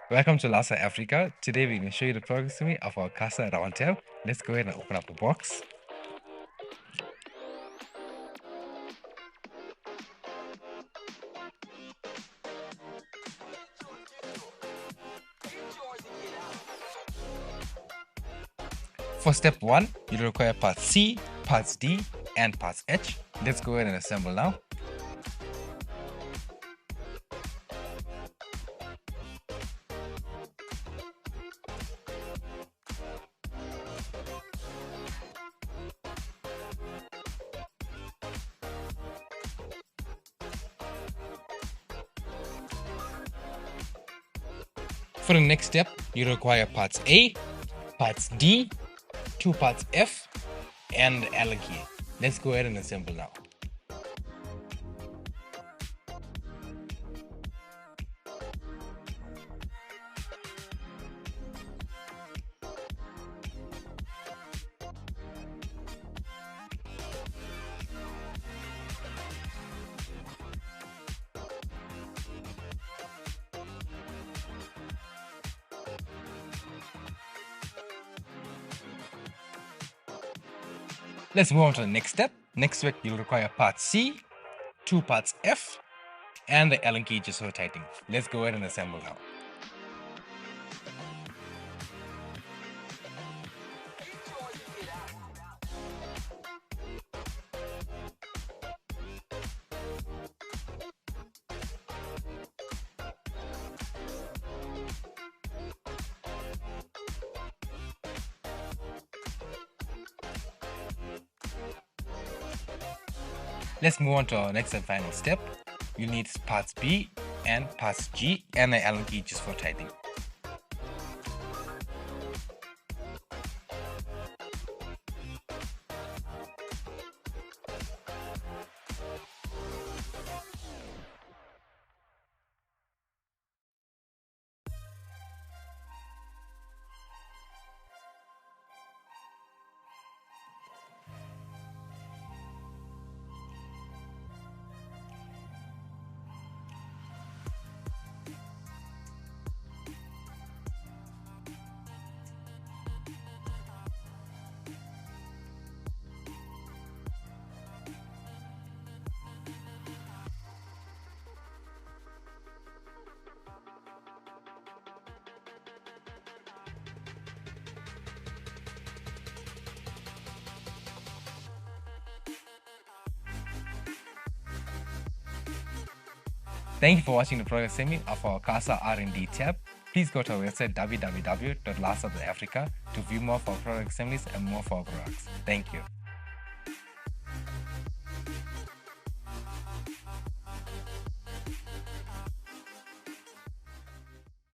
Welcome to Lasa Africa. Today we're going to show you the progress summary of our CASA-RNDTAB. Let's go ahead and open up the box. For step 1, you'll require parts C, parts D, and parts H. Let's go ahead and assemble now. For the next step, you require parts A, parts D, 2 parts F, and the Allen key. Let's go ahead and assemble now. Let's move on to the next step. Next step, you'll require part C, 2 parts F, and the Allen key just for tightening. Let's go ahead and assemble now. Let's move on to our next and final step. You need parts B and parts G and the Allen key just for tightening. Thank you for watching the progress summary of our CASA-RNDTAB. Please go to our website www.lasa.africa to view more of our product assemblies and more of our products. Thank you.